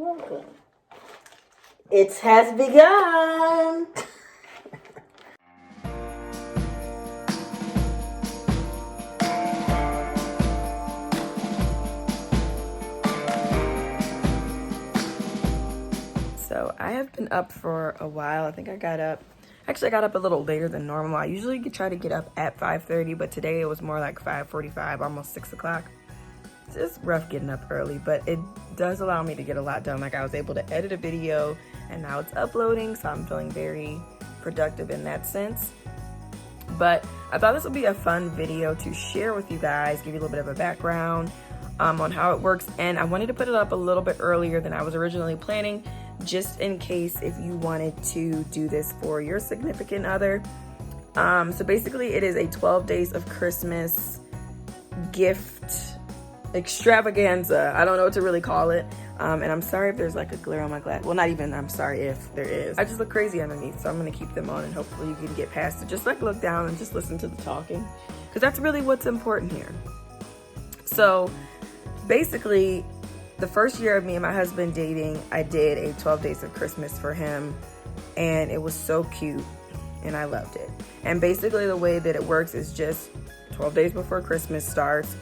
welcome. It has begun. So I have been up for a while. I think I got up a little later than normal. I usually try to get up at 5:30, but today it was more like 5:45, almost 6 o'clock. It's just rough getting up early, but it does allow me to get a lot done. Like, I was able to edit a video and now it's uploading, so I'm feeling very productive in that sense. But I thought this would be a fun video to share with you guys, give you a little bit of a background on how it works. And I wanted to put it up a little bit earlier than I was originally planning, just in case if you wanted to do this for your significant other. So basically it is a 12 days of Christmas gift extravaganza. I don't know what to really call it. And I'm sorry if there's like a glare on my glass. Well, not even I'm sorry if there is. I just look crazy underneath, so I'm gonna keep them on and hopefully you can get past it. Just like look down and just listen to the talking, because that's really what's important here. So basically, the first year of me and my husband dating, I did a 12 days of Christmas for him, and it was so cute and I loved it. And basically the way that it works is just 12 days before Christmas starts,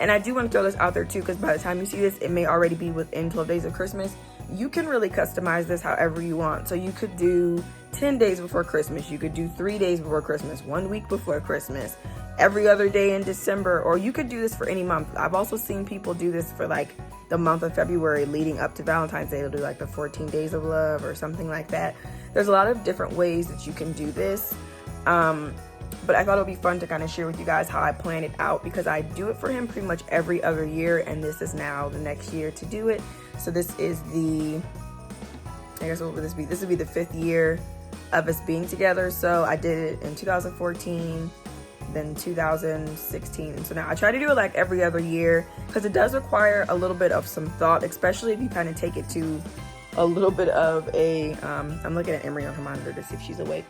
and I do want to throw this out there too, because by the time you see this, it may already be within 12 days of Christmas. You can really customize this however you want. So you could do 10 days before Christmas, you could do 3 days before Christmas, 1 week before Christmas, every other day in December, or you could do this for any month. I've also seen people do this for like the month of February leading up to Valentine's Day. They'll do like the 14 days of love or something like that. There's a lot of different ways that you can do this. But I thought it would be fun to kind of share with you guys how I plan it out, because I do it for him pretty much every other year, and this is now the next year to do it. So this is I guess what would this be? This would be the 5th year of us being together. So I did it in 2014, then 2016. And so now I try to do it like every other year, because it does require a little bit of some thought, especially if you kind of take it to a little bit of a, I'm looking at Emery on her monitor to see if she's awake.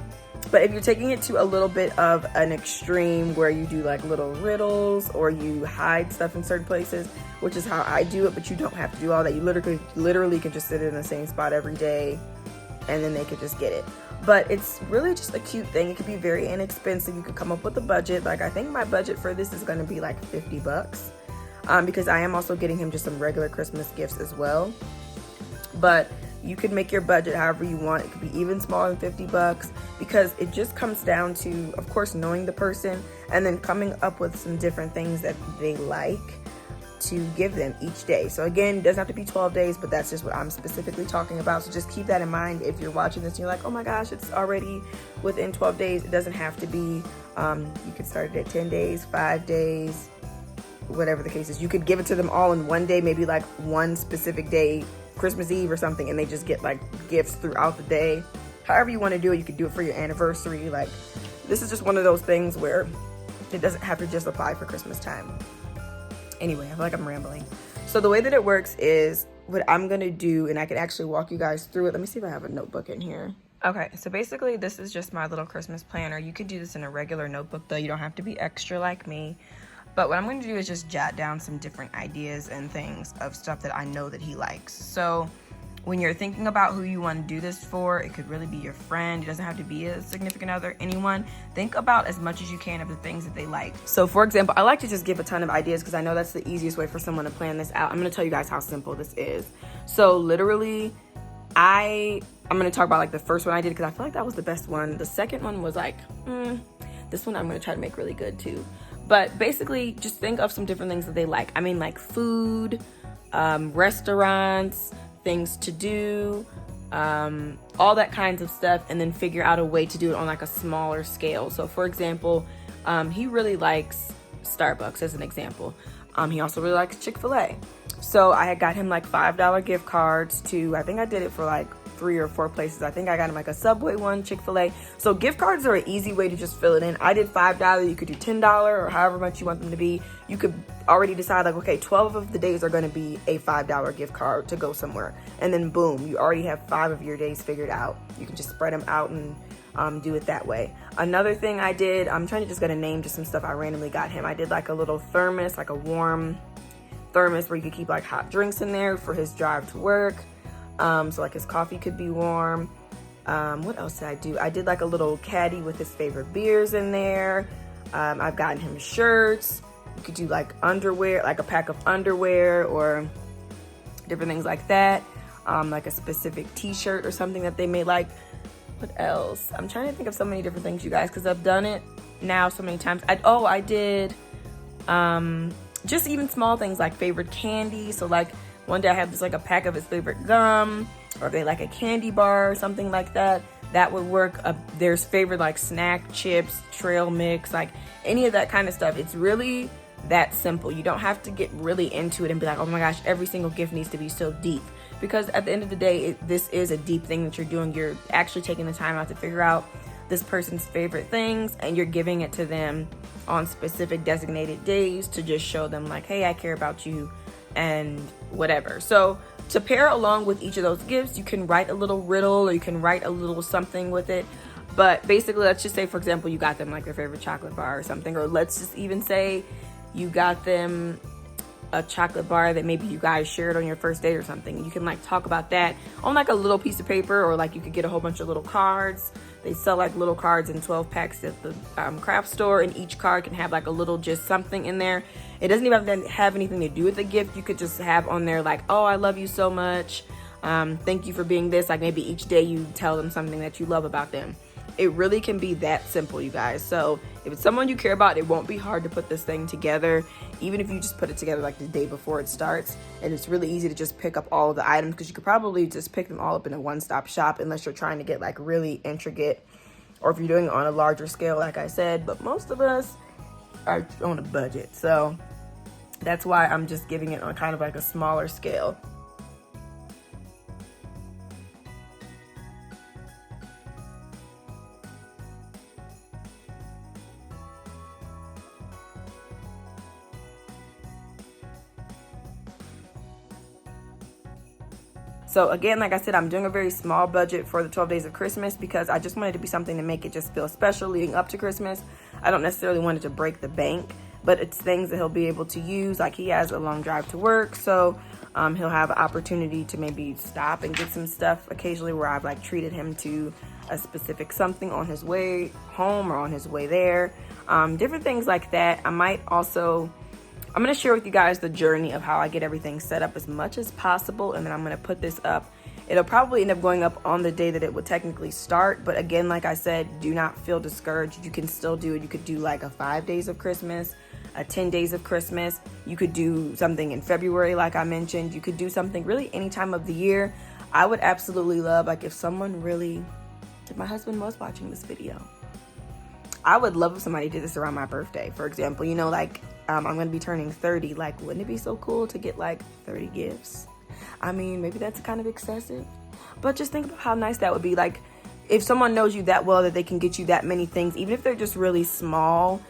But if you're taking it to a little bit of an extreme where you do like little riddles or you hide stuff in certain places, which is how I do it, but you don't have to do all that. You literally can just sit in the same spot every day and then they could just get it. But it's really just a cute thing. It could be very inexpensive. You could come up with a budget. Like, I think my budget for this is going to be like $50, because I am also getting him just some regular Christmas gifts as well. But you could make your budget however you want. It could be even smaller than $50, because it just comes down to, of course, knowing the person and then coming up with some different things that they like to give them each day. So again, it doesn't have to be 12 days, but that's just what I'm specifically talking about. So just keep that in mind if you're watching this and you're like, oh my gosh, it's already within 12 days. It doesn't have to be. You could start it at 10 days, 5 days, whatever the case is. You could give it to them all in one day, maybe like one specific day, Christmas Eve or something, and they just get like gifts throughout the day. However you want to do it. You could do it for your anniversary. Like, this is just one of those things where it doesn't have to just apply for Christmas time. Anyway, I feel like I'm rambling. So the way that it works is what I'm gonna do, and I can actually walk you guys through it. Let me see if I have a notebook in here. Okay, so basically this is just my little Christmas planner. You could do this in a regular notebook though. You don't have to be extra like me. But what I'm going to do is just jot down some different ideas and things of stuff that I know that he likes. So when you're thinking about who you want to do this for, it could really be your friend. It doesn't have to be a significant other, anyone. Think about as much as you can of the things that they like. So for example, I like to just give a ton of ideas because I know that's the easiest way for someone to plan this out. I'm going to tell you guys how simple this is. So literally, I'm going to talk about like the first one I did because I feel like that was the best one. The second one was like, this one I'm going to try to make really good too. But basically, just think of some different things that they like. I mean, like food, restaurants, things to do, all that kinds of stuff, and then figure out a way to do it on like a smaller scale. So for example, he really likes Starbucks as an example. He also really likes Chick-fil-A. So I had got him like $5 gift cards to, I think I did it for like 3 or 4 places. I think I got him like a Subway one, Chick-fil-A. So gift cards are an easy way to just fill it in. I did $5. You could do $10 or however much you want them to be. You could already decide like, okay, 12 of the days are going to be a $5 gift card to go somewhere. And then boom, you already have 5 of your days figured out. You can just spread them out and do it that way. Another thing I did, I'm trying to just get a name to some stuff I randomly got him. I did like a little thermos, like a warm thermos where you could keep like hot drinks in there for his drive to work. So like his coffee could be warm. What else did I do? I did like a little caddy with his favorite beers in there. I've gotten him shirts. You could do like underwear, like a pack of underwear or different things like that. Like a specific t-shirt or something that they may like. What else? I'm trying to think of so many different things, you guys, because I've done it now so many times. I did just even small things like favorite candy. So like one day I have just like a pack of his favorite gum, or if they like a candy bar or something like that, that would work. There's favorite like snack chips, trail mix, like any of that kind of stuff. It's really that simple. You don't have to get really into it and be like, oh my gosh, every single gift needs to be so deep. Because at the end of the day, this is a deep thing that you're doing. You're actually taking the time out to figure out this person's favorite things, and you're giving it to them on specific designated days to just show them like, hey, I care about you and whatever. So to pair along with each of those gifts, you can write a little riddle or you can write a little something with it. But basically, let's just say, for example, you got them like their favorite chocolate bar or something, or let's just even say you got them a chocolate bar that maybe you guys shared on your first date or something. You can like talk about that on like a little piece of paper, or like you could get a whole bunch of little cards. They sell like little cards in 12 packs at the craft store, and each card can have like a little just something in there. It doesn't even have anything to do with the gift. You could just have on there like, oh, I love you so much. Thank you for being this. Like maybe each day you tell them something that you love about them. It really can be that simple, you guys. So if it's someone you care about, it won't be hard to put this thing together, even if you just put it together like the day before it starts. And it's really easy to just pick up all of the items, because you could probably just pick them all up in a one-stop shop, unless you're trying to get like really intricate, or if you're doing it on a larger scale, like I said. But most of us are on a budget, so that's why I'm just giving it on kind of like a smaller scale. So again, like I said, I'm doing a very small budget for the 12 days of Christmas, because I just wanted it to be something to make it just feel special leading up to Christmas. I don't necessarily want it to break the bank, but it's things that he'll be able to use. Like he has a long drive to work, so he'll have an opportunity to maybe stop and get some stuff occasionally, where I've like treated him to a specific something on his way home or on his way there. Different things like that. I'm going to share with you guys the journey of how I get everything set up as much as possible, and then I'm going to put this up. It'll probably end up going up on the day that it would technically start, but again, like I said, do not feel discouraged. You can still do it. You could do like a 5 days of Christmas, a 10 days of Christmas. You could do something in February, like I mentioned. You could do something really any time of the year. I would absolutely love, like if my husband was watching this video, I would love if somebody did this around my birthday, for example. You know, like I'm going to be turning 30. Like, wouldn't it be so cool to get like 30 gifts? I mean, maybe that's kind of excessive, but just think about how nice that would be. Like, if someone knows you that well that they can get you that many things, even if they're just really small,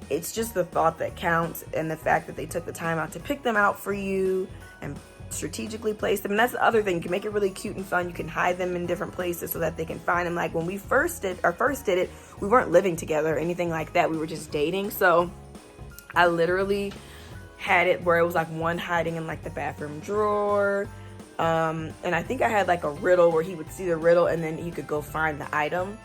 it's just the thought that counts, and the fact that they took the time out to pick them out for you and strategically place them. And that's the other thing. You can make it really cute and fun. You can hide them in different places so that they can find them. Like when we first did it, we weren't living together or anything like that. We were just dating. So I literally had it where it was like one hiding in like the bathroom drawer. And I think I had like a riddle where he would see the riddle and then he could go find the item.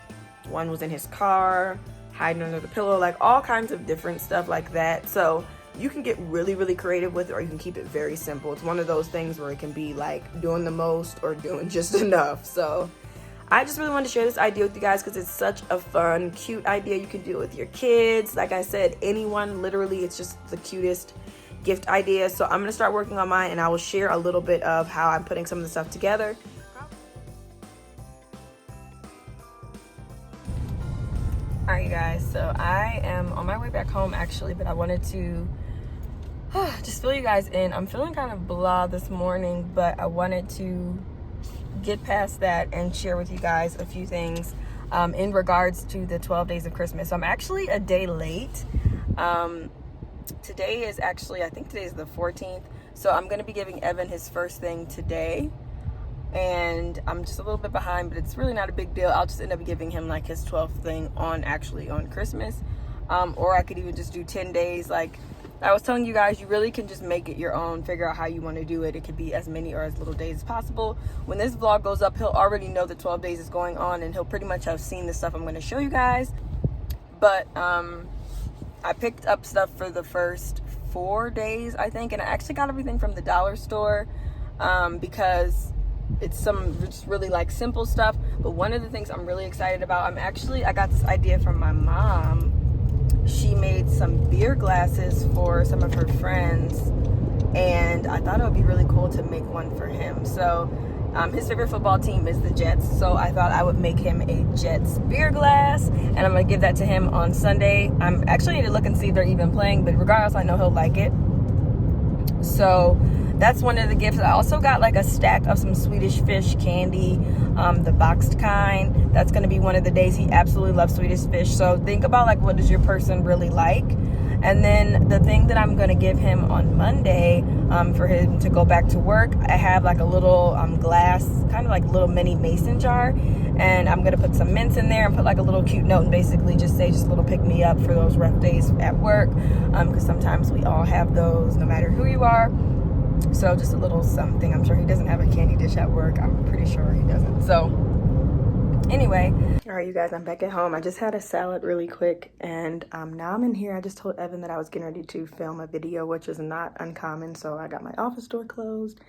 One was in his car, hiding under the pillow, like all kinds of different stuff like that. So you can get really, really creative with it, or you can keep it very simple. It's one of those things where it can be like doing the most or doing just enough. So I just really wanted to share this idea with you guys because it's such a fun, cute idea. You can do it with your kids. Like I said, anyone, literally, it's just the cutest gift idea. So I'm going to start working on mine, and I will share a little bit of how I'm putting some of the stuff together. All right, you guys, so I am on my way back home actually, but I wanted to just fill you guys in. I'm feeling kind of blah this morning, but I wanted to get past that and share with you guys a few things in regards to the 12 days of Christmas. So I'm actually a day late. Today is actually, I think today is the 14th. So I'm going to be giving Evan his first thing today. And I'm just a little bit behind, but it's really not a big deal. I'll just end up giving him like his 12th thing on Christmas. Or I could even just do 10 days. Like I was telling you guys, you really can just make it your own, figure out how you want to do it. It could be as many or as little days as possible. When this vlog goes up, he'll already know that 12 days is going on, and he'll pretty much have seen the stuff I'm going to show you guys. But I picked up stuff for the first 4 days, I think, and I actually got everything from the dollar store because it's some just really like simple stuff. But one of the things I'm really excited about, I got this idea from my mom. She made some beer glasses for some of her friends, and I thought it would be really cool to make one for him. So his favorite football team is the Jets, so I thought I would make him a Jets beer glass, and I'm gonna give that to him on Sunday. I'm actually need to look and see if they're even playing, but regardless, I know he'll like it. So that's one of the gifts. I also got like a stack of some Swedish fish candy, the boxed kind. That's going to be one of the days. He absolutely loves Swedish fish. So think about like, what does your person really like? And then the thing that I'm going to give him on Monday for him to go back to work, I have like a little glass, kind of like little mini mason jar. And I'm going to put some mints in there and put like a little cute note and basically just say just a little pick me up for those rough days at work. Because sometimes we all have those no matter who you are. So just a little something. I'm sure he doesn't have a candy dish at work. I'm pretty sure he doesn't. So anyway, all right, you guys, I'm back at home. I just had a salad really quick, and now I'm in here. I just told Evan that I was getting ready to film a video, which is not uncommon. So I got my office door closed,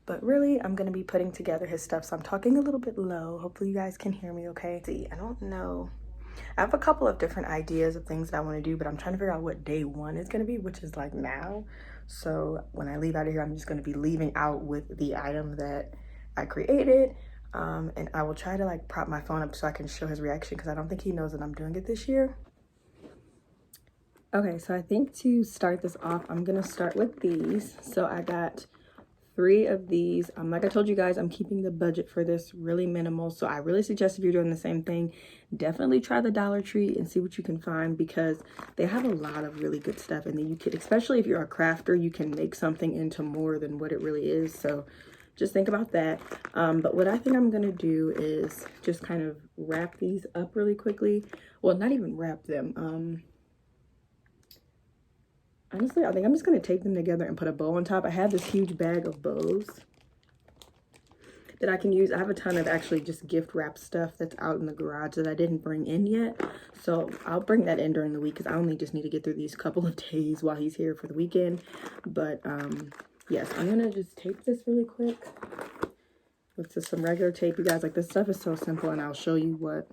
but really I'm going to be putting together his stuff. So I'm talking a little bit low. Hopefully you guys can hear me okay. See, I don't know. I have a couple of different ideas of things that I want to do, but I'm trying to figure out what day one is going to be, which is like now. So when I leave out of here, I'm just going to be leaving out with the item that I created. And I will try to like prop my phone up so I can show his reaction, because I don't think he knows that I'm doing it this year. Okay, so I think to start this off, I'm going to start with these. So I got 3 of these. Like I told you guys, I'm keeping the budget for this really minimal. So I really suggest, if you're doing the same thing, definitely try the Dollar Tree and see what you can find, because they have a lot of really good stuff. And then you could, especially if you're a crafter, you can make something into more than what it really is. So just think about that. But what I think I'm going to do is just kind of wrap these up really quickly. Well, not even wrap them. Honestly, I think I'm just going to tape them together and put a bow on top. I have this huge bag of bows that I can use. I have a ton of actually just gift wrap stuff that's out in the garage that I didn't bring in yet. So I'll bring that in during the week, because I only just need to get through these couple of days while he's here for the weekend. But yes, I'm going to just tape this really quick with just some regular tape. You guys, like, this stuff is so simple, and I'll show you what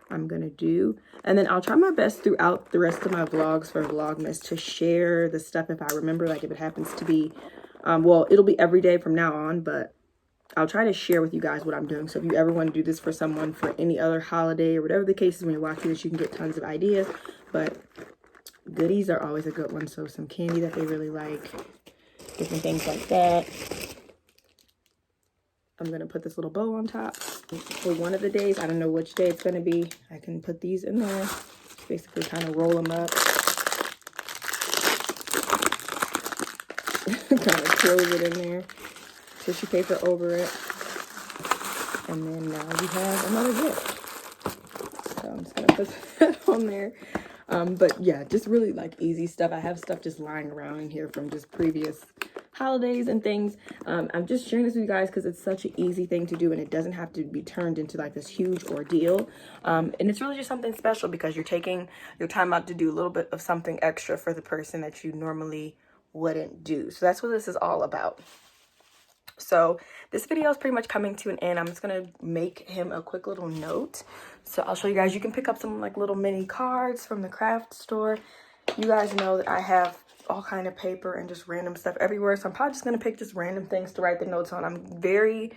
I'm gonna do, and then I'll try my best throughout the rest of my vlogs for Vlogmas to share the stuff if I remember, like if it happens to be well, it'll be every day from now on, but I'll try to share with you guys what I'm doing. So if you ever want to do this for someone for any other holiday or whatever the case is, when you're watching this, you can get tons of ideas. But goodies are always a good one. So some candy that they really like, different things like that. I'm going to put this little bow on top for one of the days. I don't know which day it's going to be. I can put these in there. Just basically kind of roll them up. Kind of close it in there. Tissue paper over it. And then now we have another gift. So I'm just going to put that on there. But yeah, just really like easy stuff. I have stuff just lying around in here from just previous holidays and things. I'm just sharing this with you guys because it's such an easy thing to do, and it doesn't have to be turned into like this huge ordeal. And it's really just something special because you're taking your time out to do a little bit of something extra for the person that you normally wouldn't do. So that's what this is all about. So this video is pretty much coming to an end. I'm just gonna make him a quick little note. So I'll show you guys. You can pick up some like little mini cards from the craft store. You guys know that I have all kind of paper and just random stuff everywhere. So I'm probably just gonna pick just random things to write the notes on. I'm very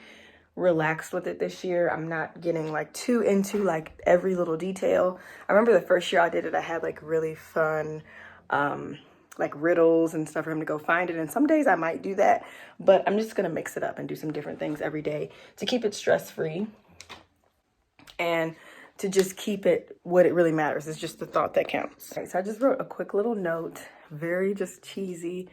relaxed with it this year. I'm not getting like too into like every little detail. I remember the first year I did it, I had like really fun like riddles and stuff for him to go find it. And some days I might do that, but I'm just gonna mix it up and do some different things every day to keep it stress-free and to just keep it what it really matters. It's just the thought that counts. Okay, so I just wrote a quick little note, very just cheesy,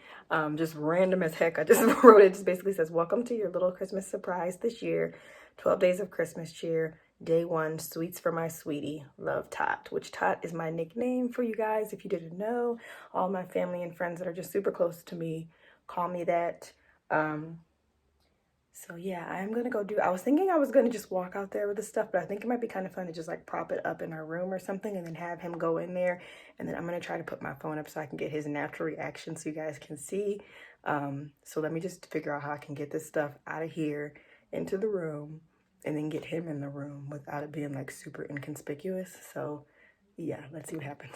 just random as heck. I just wrote it, just basically says, welcome to your little Christmas surprise this year, 12 days of Christmas cheer. Day 1, sweets for my sweetie, love Tot, which Tot is my nickname for you guys. If you didn't know, all my family and friends that are just super close to me call me that. So yeah, I'm gonna go do, I was thinking I was gonna just walk out there with the stuff, but I think it might be kind of fun to just like prop it up in our room or something and then have him go in there. And then I'm gonna try to put my phone up so I can get his natural reaction so you guys can see. So let me just figure out how I can get this stuff out of here into the room and then get him in the room without it being like super inconspicuous. So yeah, let's see what happens.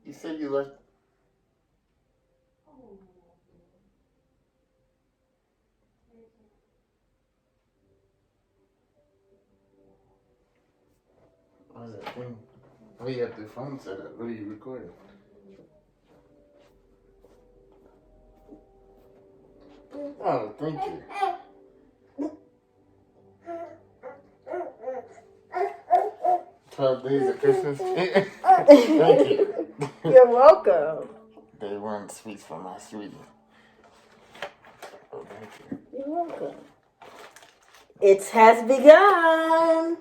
You said you left. What is that thing? Oh, you have the phone set up. What are you recording? Oh, thank you. 12 days of Christmas. Thank you. You're welcome. Day 1, sweets for my sweetie. Oh, thank you. You're welcome. It has begun.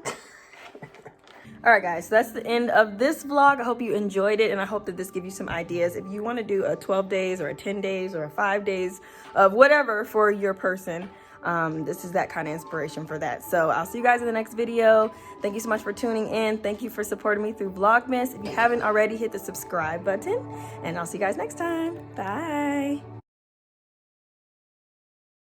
All right, guys, so that's the end of this vlog. I hope you enjoyed it, and I hope that this gives you some ideas. If you want to do a 12 days or a 10 days or a 5 days of whatever for your person, this is that kind of inspiration for that. So I'll see you guys in the next video. Thank you so much for tuning in. Thank you for supporting me through Vlogmas. If you haven't already, hit the subscribe button, and I'll see you guys next time. Bye.